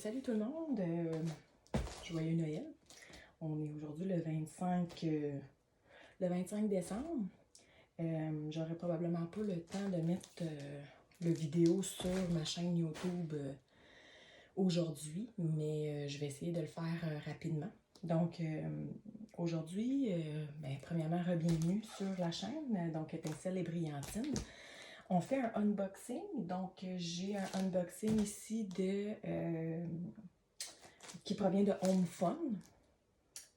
Salut tout le monde, joyeux Noël. On est aujourd'hui le 25 décembre. J'aurai probablement pas le temps de mettre le vidéo sur ma chaîne YouTube aujourd'hui, mais je vais essayer de le faire rapidement. Donc aujourd'hui, premièrement, bienvenue sur la chaîne, donc Étincelle et Brillantine. On fait un unboxing, donc j'ai un unboxing ici qui provient de Home Fun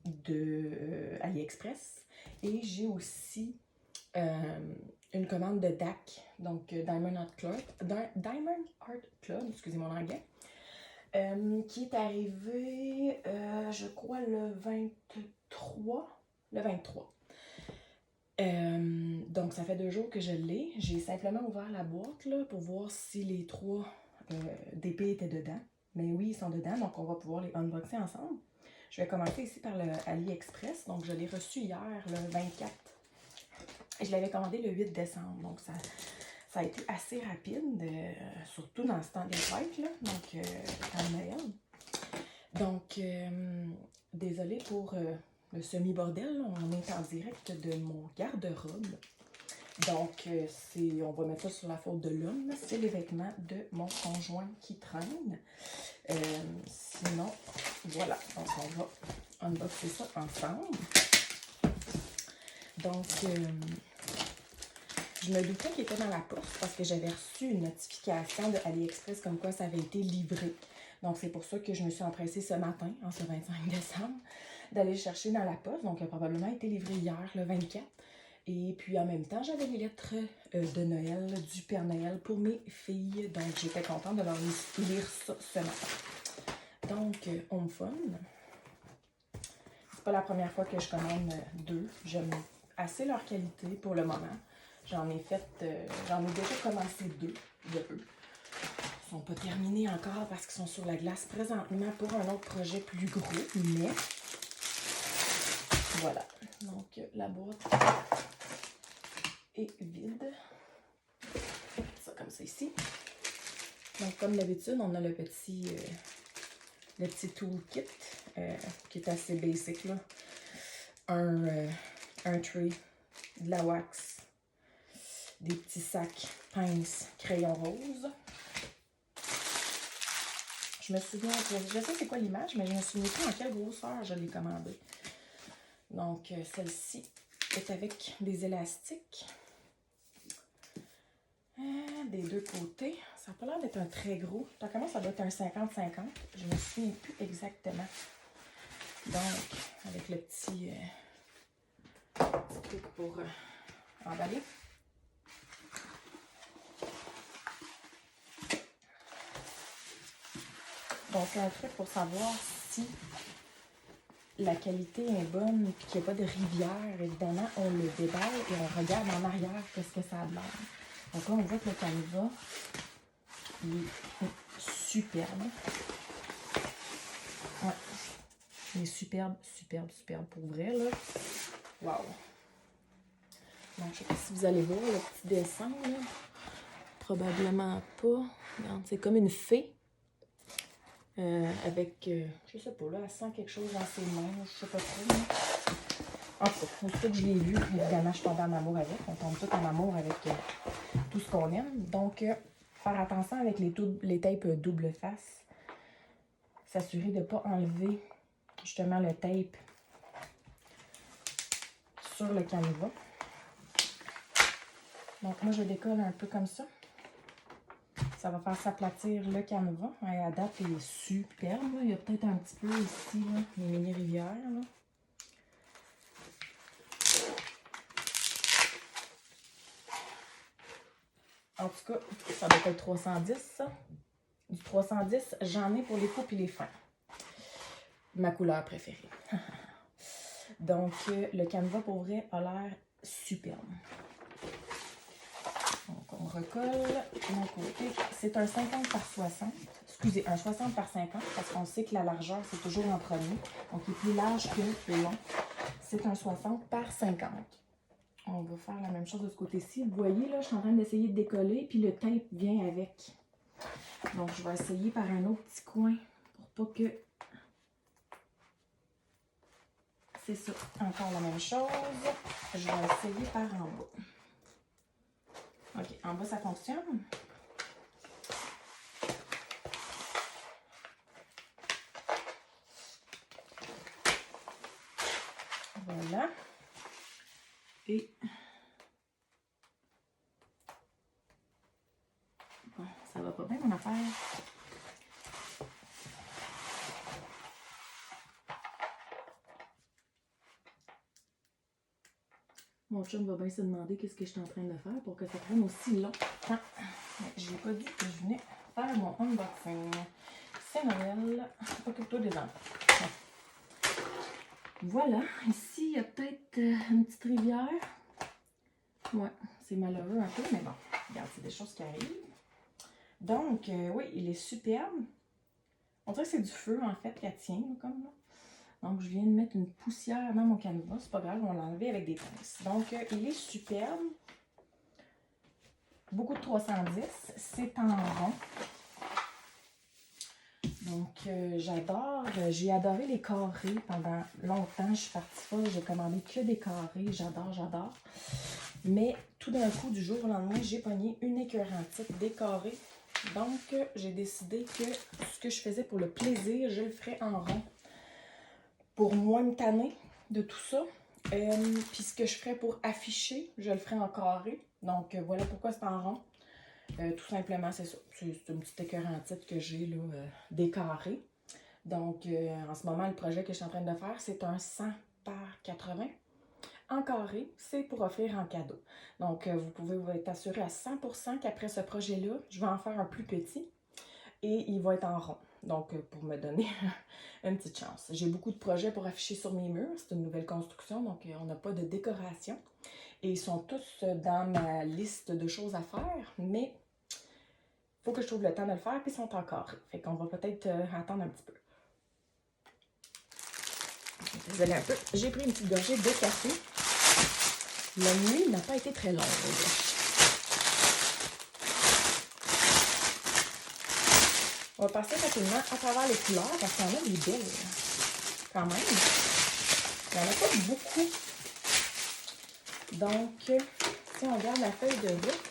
de AliExpress, et j'ai aussi une commande de DAC, donc Diamond Art Club, excusez mon anglais, qui est arrivé, je crois, le 23. Donc ça fait 2 jours que je l'ai. J'ai simplement ouvert la boîte là, pour voir si les 3 DP étaient dedans. Mais oui, ils sont dedans, donc on va pouvoir les unboxer ensemble. Je vais commencer ici par le AliExpress. Donc je l'ai reçu hier, le 24. Et je l'avais commandé le 8 décembre. Donc ça a été assez rapide, surtout dans ce temps des fêtes, là, donc en Noël. Donc, désolée pour le semi-bordel, on est en direct de mon garde-robe. Donc, on va mettre ça sur la faute de l'homme. C'est les vêtements de mon conjoint qui traînent. Sinon, voilà. Donc, on va unboxer ça ensemble. Donc, je me doutais qu'il était dans la poste parce que j'avais reçu une notification de AliExpress comme quoi ça avait été livré. Donc, c'est pour ça que je me suis empressée ce matin, en ce 25 décembre, d'aller le chercher dans la poste. Donc, il a probablement été livré hier, le 24. Et puis, en même temps, j'avais les lettres de Noël, du Père Noël pour mes filles. Donc, j'étais contente de leur lire ça ce matin. Donc, Home Fun. C'est pas la première fois que je commande 2. J'aime assez leur qualité pour le moment. J'en ai déjà commencé 2 de eux. Ils sont pas terminés encore parce qu'ils sont sur la glace présentement pour un autre projet plus gros, mais voilà. Donc, la boîte est vide. Ça comme ça ici. Donc, comme d'habitude, on a le petit toolkit qui est assez basic, là. Un tray, de la wax, des petits sacs, pince, crayon rose. Je me souviens, je sais c'est quoi l'image, mais je me souviens plus en quelle grosseur je l'ai commandé. Donc, celle-ci est avec des élastiques des deux côtés. Ça n'a pas l'air d'être un très gros. Tant que moi, ça doit être un 50-50. Je ne me souviens plus exactement. Donc, avec le petit truc pour emballer. Donc, c'est un truc pour savoir si la qualité est bonne et qu'il n'y a pas de rivière. Évidemment, on le déballe et on regarde en arrière qu'est-ce que ça a l'air. Donc là, on voit que le canevas, il est superbe. Ouais. Il est superbe pour vrai, là. Wow! Donc, je ne sais pas si vous allez voir le petit dessin, là. Probablement pas. Regarde, c'est comme une fée. Avec, je sais pas, là, elle sent quelque chose dans ses mains, je sais pas trop. Là. En tout cas, aussitôt que je l'ai vu, évidemment, je suis tombée en amour avec. On tombe tout en amour avec tout ce qu'on aime. Donc, faire attention avec les tapes double face. S'assurer de ne pas enlever, justement, le tape sur le canevas. Donc, moi, je décolle un peu comme ça. Ça va faire s'aplatir le canevas. À date, il est superbe. Il y a peut-être un petit peu ici, là, les mini-rivières. Là. En tout cas, ça doit être 310, ça. Du 310, j'en ai pour les coupes et les fins. Ma couleur préférée. Donc, le canevas, pour vrai, a l'air superbe. Donc, on recolle mon côté. C'est un 50 par 60. Excusez, un 60 par 50, parce qu'on sait que la largeur, c'est toujours en premier. Donc, il est plus large que long. C'est un 60 par 50. On va faire la même chose de ce côté-ci. Vous voyez, là, je suis en train d'essayer de décoller, puis le tape vient avec. Donc, je vais essayer par un autre petit coin pour pas que... C'est ça, encore la même chose. Je vais essayer par en bas. OK, en bas, ça fonctionne. Voilà. Et... Bon, ça va pas bien, mon affaire. Mon chum va bien se demander qu'est-ce que je suis en train de faire pour que ça prenne aussi longtemps. J'ai pas dit que je venais faire mon unboxing. C'est Noël. Occupe-toi des enfants. Voilà. Ici, il y a peut-être une petite rivière. Ouais, c'est malheureux un peu, mais bon. Regarde, c'est des choses qui arrivent. Donc, oui, il est superbe. On dirait que c'est du feu, en fait, qu'elle tient, comme là. Donc, je viens de mettre une poussière dans mon canevas. C'est pas grave, on va l'enlever avec des pinces. Donc, il est superbe. Beaucoup de 310. C'est en rond. Donc, j'adore. J'ai adoré les carrés pendant longtemps. Je suis partie folle. J'ai commandé que des carrés. J'adore, j'adore. Mais tout d'un coup, du jour au lendemain, j'ai pogné une écœurantite des carrés. Donc, j'ai décidé que ce que je faisais pour le plaisir, je le ferais en rond. Pour moins me tanner de tout ça. Puis ce que je ferais pour afficher, je le ferais en carré. Donc, voilà pourquoi c'est en rond. Tout simplement, c'est ça. C'est une petite écœurantite que j'ai là, des carrés. Donc, en ce moment, le projet que je suis en train de faire, c'est un 100 par 80 en carré. C'est pour offrir en cadeau. Donc, vous pouvez vous être assuré à 100% qu'après ce projet-là, je vais en faire un plus petit et il va être en rond. Donc, pour me donner une petite chance. J'ai beaucoup de projets pour afficher sur mes murs. C'est une nouvelle construction, donc on n'a pas de décoration. Et ils sont tous dans ma liste de choses à faire, mais il faut que je trouve le temps de le faire, puis ils sont encore. Fait qu'on va peut-être attendre un petit peu. Désolée un peu. J'ai pris une petite gorgée de café. La nuit n'a pas été très longue. On va passer rapidement à travers les couleurs parce qu'il y en a des belles. Quand même. Il n'y en a pas beaucoup. Donc, si on regarde la feuille de route,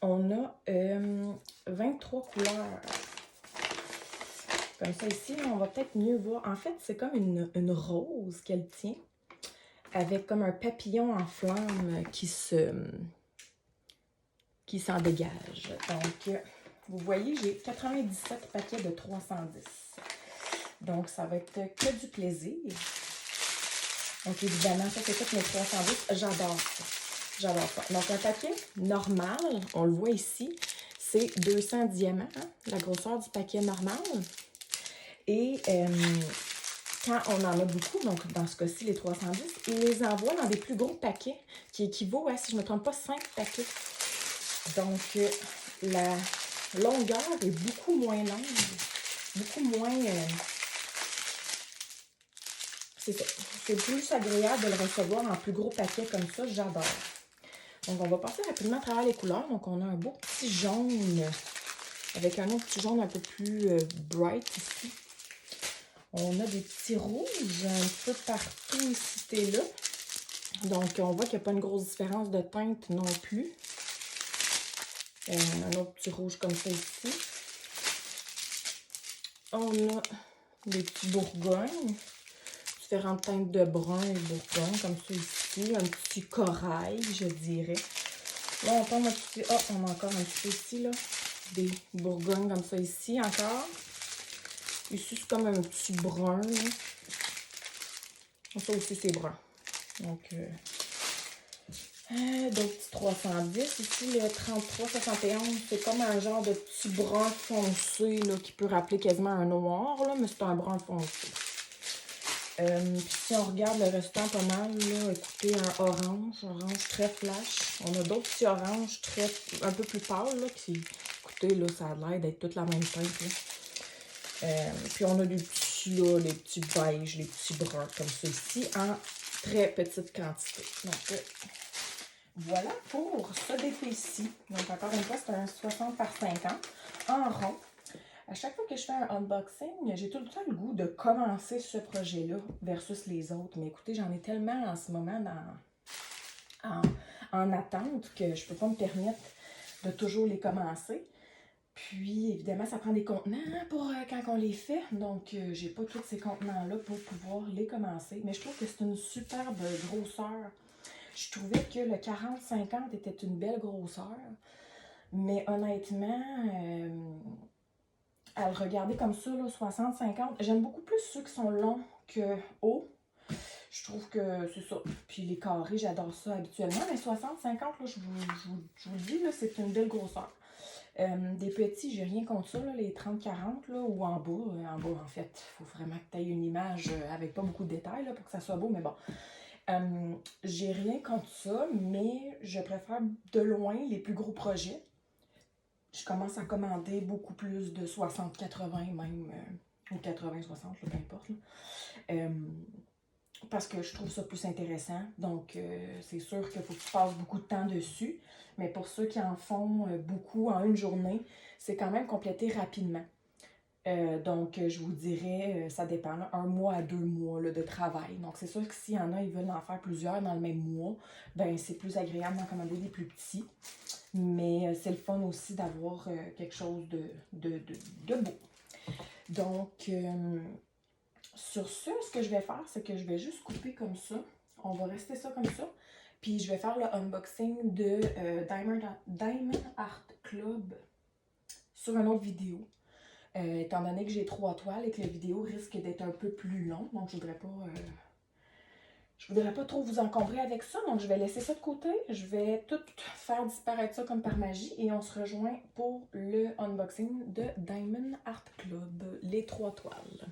on a 23 couleurs. Comme ça ici, on va peut-être mieux voir. En fait, c'est comme une rose qu'elle tient avec comme un papillon en flamme qui s'en dégage. Donc, vous voyez, j'ai 97 paquets de 310. Donc, ça va être que du plaisir. Donc, évidemment, ça, c'est toutes mes 310. J'adore ça. J'adore ça. Donc, un paquet normal, on le voit ici, c'est 200 diamants, hein, la grosseur du paquet normal. Et quand on en a beaucoup, donc dans ce cas-ci, les 310, ils les envoient dans des plus gros paquets qui équivaut à, si je ne me trompe pas, 5 paquets. Donc, la longueur est beaucoup moins longue, beaucoup moins... c'est ça. C'est plus agréable de le recevoir en plus gros paquet comme ça. J'adore. Donc, on va passer rapidement à travers les couleurs. Donc, on a un beau petit jaune avec un autre petit jaune un peu plus bright ici. On a des petits rouges un peu partout ici et là. Donc, on voit qu'il n'y a pas une grosse différence de teinte non plus. Un autre petit rouge comme ça ici. On a des petits bourgognes. Différentes teintes de brun et bourgogne, comme ça ici. Un petit corail, je dirais. Là, on tombe un petit... Oh, on a encore un petit peu ici, là. Des bourgognes comme ça ici, encore. Ici, c'est comme un petit brun, là. Ça aussi, c'est brun. Donc, d'autres petits 310. Ici, le 3371, c'est comme un genre de petit brun foncé, là, qui peut rappeler quasiment un noir, là, mais c'est un brun foncé. Puis si on regarde le restant pas mal, là, écoutez, un orange très flash. On a d'autres petits oranges un peu plus pâles, là, qui, écoutez, là, ça a l'air d'être toute la même teinte, là. Puis on a des petits, là, les petits beiges, les petits bruns, comme ça ici, en très petite quantité. Donc, voilà pour ce défi-ci. Donc, encore une fois, c'est un 60 par 50 en rond. À chaque fois que je fais un unboxing, j'ai tout le temps le goût de commencer ce projet-là versus les autres. Mais écoutez, j'en ai tellement en ce moment en attente que je peux pas me permettre de toujours les commencer. Puis, évidemment, ça prend des contenants pour quand on les fait. Donc, j'ai pas tous ces contenants-là pour pouvoir les commencer. Mais je trouve que c'est une superbe grosseur. Je trouvais que le 40-50 était une belle grosseur. Mais honnêtement, à le regarder comme ça, 60-50, j'aime beaucoup plus ceux qui sont longs que hauts. Je trouve que c'est ça. Puis les carrés, j'adore ça habituellement. Mais 60-50, je vous le dis, c'est une belle grosseur. Des petits, j'ai rien contre ça, là, les 30-40 ou en bas. En bas, en fait, il faut vraiment que tu aies une image avec pas beaucoup de détails là, pour que ça soit beau, mais bon. J'ai rien contre ça, mais je préfère de loin les plus gros projets. Je commence à commander beaucoup plus de 60-80 même, ou 80-60, peu importe. Parce que je trouve ça plus intéressant. Donc, c'est sûr qu'il faut que tu passes beaucoup de temps dessus. Mais pour ceux qui en font beaucoup en une journée, c'est quand même complété rapidement. Donc, je vous dirais, ça dépend, 1 mois à 2 mois là, de travail. Donc, c'est sûr que s'il y en a, ils veulent en faire plusieurs dans le même mois, ben c'est plus agréable d'en commander des plus petits. Mais c'est le fun aussi d'avoir quelque chose de beau. Donc, sur ce que je vais faire, c'est que je vais juste couper comme ça. On va rester ça comme ça. Puis je vais faire le unboxing de Diamond Art Club sur une autre vidéo. Étant donné que j'ai 3 toiles et que la vidéo risque d'être un peu plus longue, donc je voudrais pas trop vous encombrer avec ça, donc je vais laisser ça de côté. Je vais tout faire disparaître ça comme par magie et on se rejoint pour le unboxing de Diamond Art Club, les 3 toiles.